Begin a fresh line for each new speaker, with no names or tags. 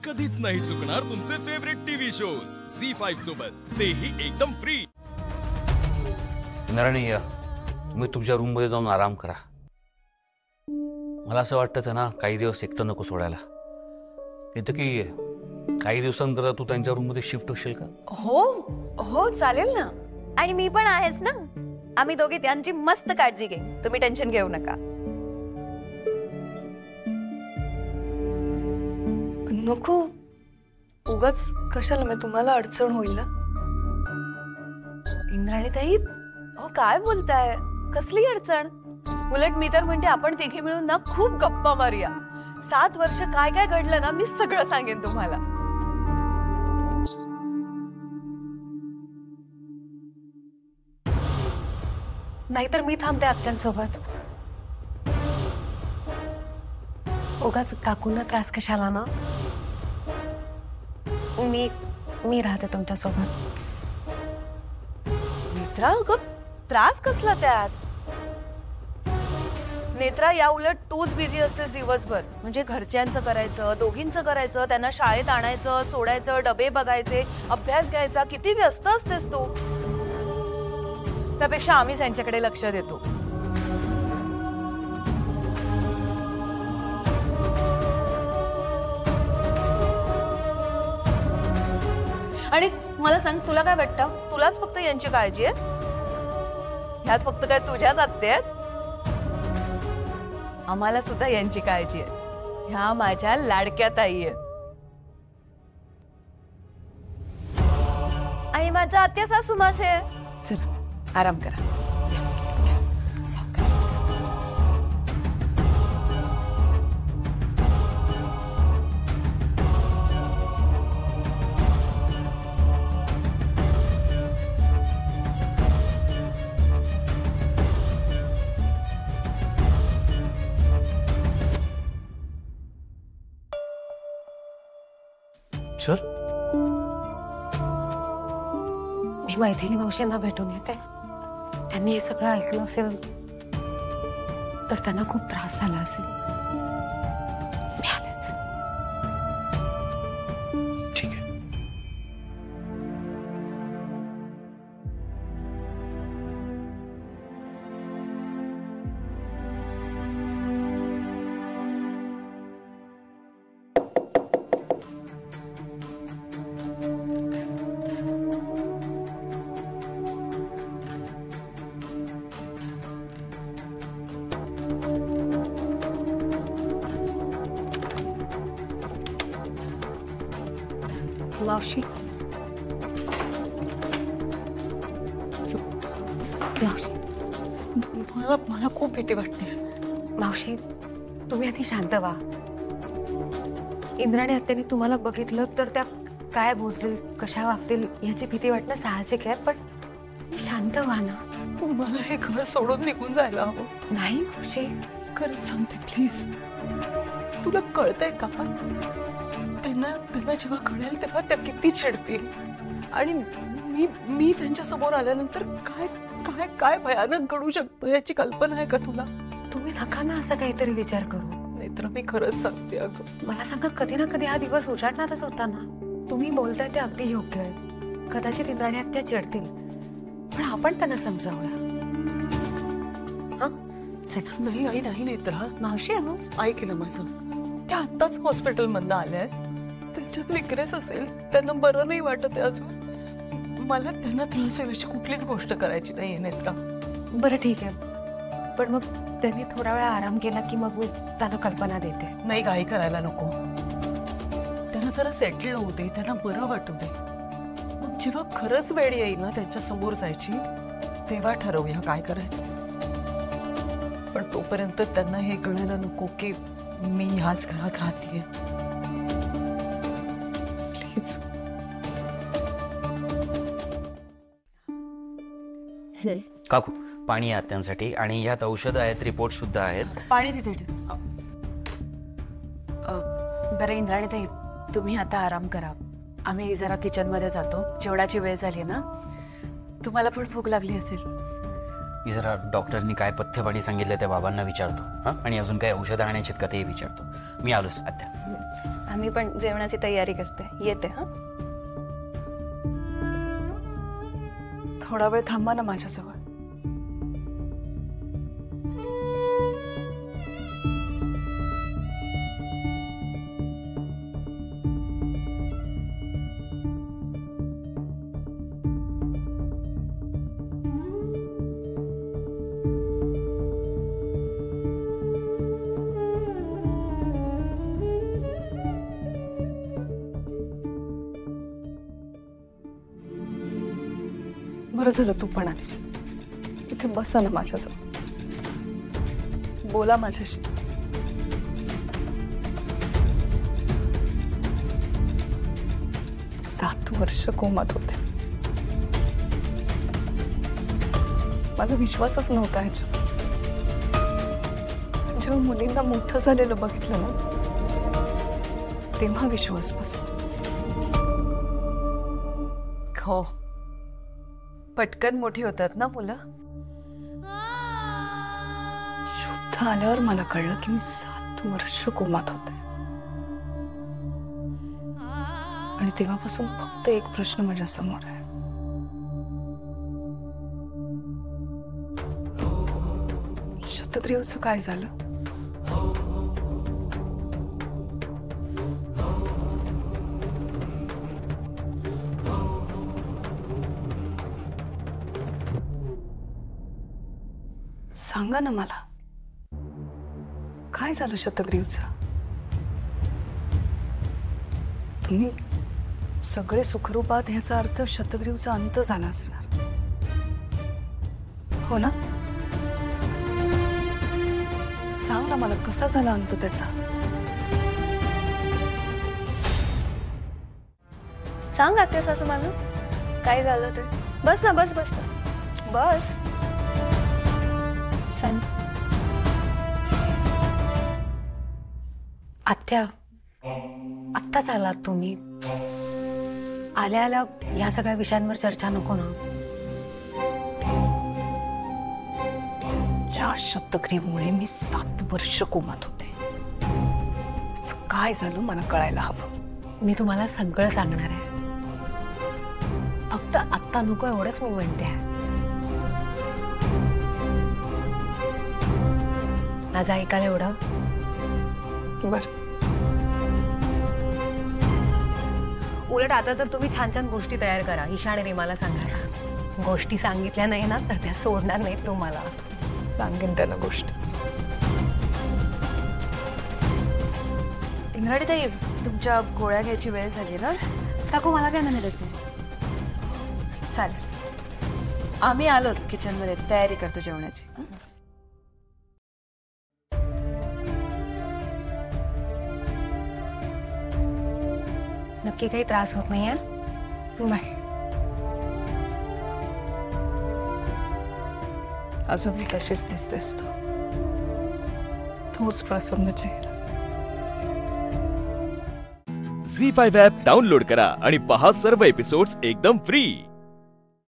कधीच नाही चुकणार तुमचे फेवरेट टीव्ही शोज झी5 सोबत, तेही एकदम फ्री।
इंद्राणी, तुम्ही तुमच्या रूम मध्ये जाऊन आराम करा। मला असं वाटतं ना, काही दिवस एकटं नको सोडायला। येतं की काही दिवसांकरता तू त्यांच्या रूम मध्ये शिफ्ट होशील का?
हो हो चालेल ना।
आणि मी पण आहेच ना, आम्ही दोघे त्यांची मस्त काळजी घे, तुम्ही टेन्शन घेऊ नका।
नको, उगाच कशाला, मी तुम्हाला अडचण होईल ना। इंद्राणी ताई, अहो काय बोलताय, कसली अडचण? उलट मी तर म्हणते आपण तिघे मिळून ना खूप गप्पा मारूया। 7 वर्ष काय काय घडलं ना, मी सगळं सांगेन तुम्हाला।
नाहीतर मी थांबते आत्यांसोबत। उगाच काकूंना त्रास कशाला ना। मी राहते तुमच्या सोबत।
नेत्रा, अगं त्रास कसला त्यात? नेत्रा, या उलट तूच बिझी असतेस दिवसभर, म्हणजे घरच्यांचं करायचं, दोघींचं करायचं, त्यांना शाळेत आणायचं, सोडायचं, डबे बघायचे, अभ्यास घ्यायचा, किती व्यस्त असतेस तू। त्यापेक्षा आम्हीच यांच्याकडे लक्ष देतो। आणि मला सांग, तुला काय वाटतं, तुलाच फक्त यांची काळजी आहे? ह्यात फक्त काय तुझ्याच आत्या आहेत? आम्हाला सुद्धा यांची काळजी आहे। ह्या माझ्या लाडक्या ताई आहेत।
आणि माझ्या आत्या सासू माझे।
चला आराम करा।
चल,
मी मैथिली मावशींना भेटून येते। त्यांनी हे सगळं ऐकलं असेल तर त्यांना खूप त्रास झाला असेल। मी आलेच।
ठीक आहे।
मावशी, मावशी,
मला खूप भीती वाटते।
मावशी, तुम्ही आधी शांत व्हा। इंद्राणी आत्याने तुम्हाला बघितलं तर त्या काय बोलतील, कशा वागतील याची भीती वाटणं साहजिक आहे, पण तुम्ही शांत व्हा ना।
मला हे घर सोडून निघून जायला हवं।
नाही मावशी,
खरंच सांगते प्लीज, तुला कळतंय का? त्यांना जेव्हा कळेल तेव्हा त्या किती चिडतील, आणि मी त्यांच्या समोर आल्यानंतर काय काय काय भयानक घडू शकतं याची कल्पना आहे का तुला?
तुम्ही नका ना असं काहीतरी विचार करू।
नाहीतर मी खरंच सांगते अगं,
मला सांगा, कधी ना कधी हा दिवस उजाडणारच होता ना। तुम्ही बोलताय ते अगदी योग्य आहे। कदाचित इंद्राणी आत्या चिडतील, पण आपण त्यांना समजावूया। हा चला।
नाही नाही नाही नेत्रा,
मावशी आणू
ऐक ना माझं, त्या आत्ताच हॉस्पिटल मधनं आल्या आहेत, त्यांच्यात विकनेस असेल, त्यांना बरं नाही वाटत आहे अजून। मला त्यांना त्रास होईल अशी कुठलीच गोष्ट करायची नाहीये नेत्रा।
बरं ठीक आहे, पण मग त्यांनी थोडा वेळ आराम केला की मग मी त्यांना कल्पना देते।
नाही, घाई करायला नको, त्यांना जरा सेटल होऊ दे, त्यांना बरं वाटू दे। मग जेव्हा खरंच वेळ येईल ना त्यांच्या समोर जायची, तेव्हा ठरवूया काय करायचं। पण तोपर्यंत त्यांना हे कळायला नको की मी ह्याच घरात राहतेय। प्लीज।
काकू, पाणी आहे आत्यांसाठी, आणि यात औषधं आहेत, रिपोर्ट सुद्धा आहेत।
पाणी तिथे ठेव। बरं इंद्राणी ताई, तुम्ही आता आराम करा, आम्ही जरा किचन मध्ये जातो, जेवणाची वेळ झाली ना। तुम्हाला पण भूक लागली असेल।
मी जरा डॉक्टरनी काय पथ्य पाणी सांगितलं त्या बाबांना विचारतो, हां, आणि अजून काय औषधं आणायची का ते विचारतो। मी आलोच आत्या।
आम्ही पण जेवणाची तयारी करते. येते. हा,
थोडा वेळ थांबा ना माझ्याजवळ. बरं झालं तू पण आलीस. इथे बसा ना माझ्याजवळ, बोला माझ्याशी. सात वर्ष कोमात होते. माझा विश्वासच नव्हता ह्याच्यात. जेव्हा मुलींना मोठं झालेलं बघितलं ना, तेव्हा विश्वास बसला. हो, पटकन मोठी होतात ना मुलं. शुद्ध आल्यावर मला कळलं की मी 7 वर्ष कोमात होते. आणि तेव्हापासून फक्त एक प्रश्न माझ्या समोर आहे. शतग्रीवचं काय झालं? सांगा ना मला, काय झालं शतग्रीवचं? तुम्ही सगळे सुखरूपात, ह्याचा अर्थ शतग्रीवचा अंत झाला असणार, हो ना? सांग ना मला, कसा झाला अंत त्याचा?
सांग आत्या सासू मला काय झालं ते. बस ना, बस बस बस. सांग.
आत्या, आत्ताच आलात तुम्ही. आल्या आल्या या सगळ्या विषयांवर चर्चा नको ना.
ज्या शतग्रीवमुळे मी 7 वर्ष कोमात होते, काय झालं मला कळायला हवं.
मी तुम्हाला सगळं सांगणार आहे. फक्त आत्ता नको एवढंच मी म्हणते. माझं ऐकायला एवढं.
बरं,
उलट आता तर तुम्ही छान छान गोष्टी तयार करा. ईशा आणि रीमाला सांगायला. गोष्टी सांगितल्या नाही ना तर त्या सोडणार नाहीत तुम्हाला.
सांगेन त्याला गोष्ट.
इंद्राणीताई, तुमच्या गोळ्या घ्यायची वेळ झाली ना.
काकू मला काय म्हणत नाही.
चालेल, आम्ही आलोच किचनमध्ये. तयारी करतो जेवणाची.
नक्की काही त्रास होत नाहीये?
नाही, अजून मी तशीच दिसतेस तू. तोच प्रसन्न चेहरा.
झी5 ॲप डाउनलोड करा आणि पहा सर्व एपिसोड्स एकदम फ्री.